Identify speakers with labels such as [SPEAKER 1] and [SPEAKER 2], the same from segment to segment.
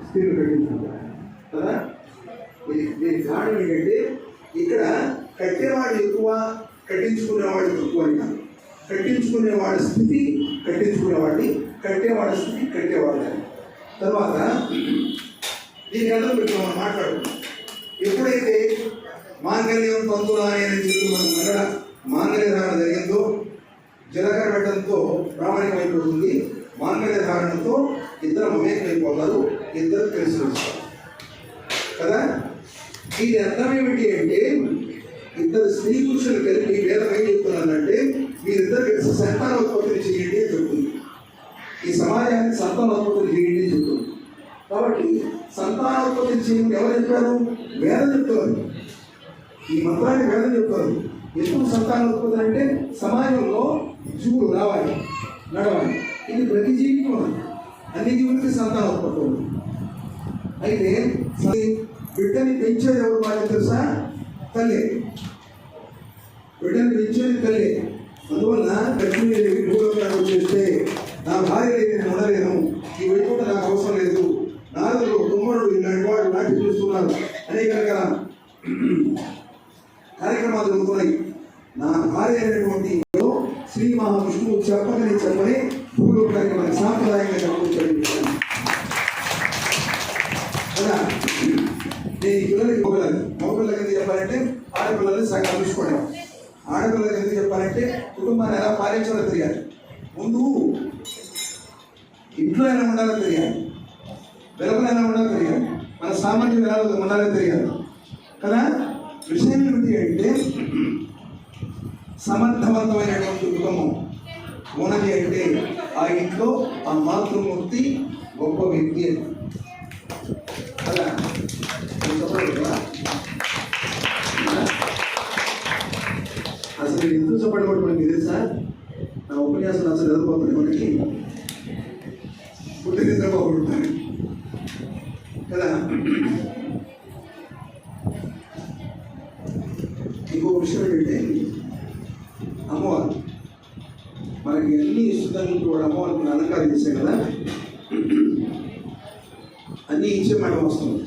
[SPEAKER 1] స్త్రీలు కట్టించుకుంటారు కదా. దీని కారణం ఏంటంటే ఇక్కడ కట్టేవాడు ఎక్కువ, కట్టించుకునేవాడు తక్కువ అని కాదు. కట్టించుకునేవాడి స్థితి కట్టించుకునేవాడిని, కట్టేవాడి స్థితి కట్టేవాడు. తర్వాత దీనికి అందరూ పెట్టి మనం మాట్లాడుతున్నాం. ఎప్పుడైతే మాంగళ్యం తంతులా అని చెప్పి మనం అక్కడ మాంగళ్య ధారణ జరిగిందో, జలకర పెట్టడంతో ప్రామాణికం అయిపోతుంది. మాంగళ్య ధారణతో ఇద్దరు మమేకం అయిపోతారు, ఇద్దరు కలిసి వస్తారు కదా. ఇది అర్థం ఏమిటి అంటే, ఇద్దరు స్త్రీ పురుషులు కలిపి వేదం ఏం చెప్తున్నానంటే, మీరిద్దరు కలిసి సంతానోత్పత్తిని చేయండి అని చెప్తుంది. ఈ సమాజానికి సంతానోత్పత్తిని చేయండి అని చెప్తుంది. కాబట్టి సంతానోత్పత్తిని చేయండి ఎవరు చెప్పారు? వేదం చెప్తారు. ఈ మంత్రాన్ని వేదం చెప్తారు. ఎందుకు సంతానోత్పత్తి అంటే సమాజంలో జీవులు రావాలి, నడవాలి. ఇది ప్రతి జీవికి ఉంది, అన్ని జీవులకి సంతానోత్పత్తి ఉంది. అయితే బిడ్డని పెంచేది ఎవరు బాగా తెలుసా? తల్లి. బిడ్డని పెంచేది తల్లి. అందువల్ల లక్ష్మీదేవి భూలోకానికి చేస్తే నా భార్య నేను ఉండలేను, ఈ వైపు నాకు అవసరం లేదు, నారదుడు కుమ్మరుడు ఇలాంటి వాడు నాటి చూస్తున్నారు అనేక రకాల కార్యక్రమాలు జరుగుతున్నాయి. నా భార్య అయినటువంటి శ్రీ మహావిష్ణువు చెప్పని భూలోకానికి మనకి సాంప్రదాయంగా చెప్పొచ్చాడు కదా. నేను ఈ పిల్లలకి మగపిల్లలకి ఎందుకు చెప్పాలంటే ఆడపిల్లల్ని సగం చూసుకోవడం, ఆడపిల్లలకి ఎందుకు చెప్పాలంటే కుటుంబాన్ని ఎలా పాలించాలో తెలియాలి. ముందు ఇంట్లో ఎలా ఉండాలో తెలియాలి, వెలుగులు ఎలా ఉండాలో తెలియాలి, మన సామాన్యం ఎలా ఉండాలో తెలియాలి కదా. విషయం ఏమిటి అంటే, సమర్థవంతమైనటువంటి కుటుంబం ఉన్నది అంటే ఆ ఇంట్లో ఆ మాతృమూర్తి గొప్ప వ్యక్తి కదా. అసలు ఎందుకు చెప్పబడి మీకు తెలుసా? నా ఉపన్యాసం అసలు ఎదుర్కోతుంది మనకి పుట్టి నిద్రపోబడుతుంది కదా. ఇంకో విషయం ఏంటంటే, అమ్మవారు మనకి అన్ని ఇస్తుందని కూడా అమ్మవారికి అలంకారం చేశాం కదా. అన్నీ ఇచ్చే మాట వస్తుంది.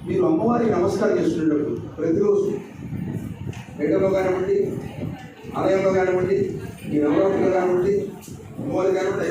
[SPEAKER 1] మీరు అమ్మవారికి నమస్కారం చేస్తున్నప్పుడు ప్రతిరోజు పేటలో కానివ్వండి, ఆలయంలో కానివ్వండి, ఈ నవరాత్రులు కానివ్వండి, అమ్మవారి కానివ్వండి,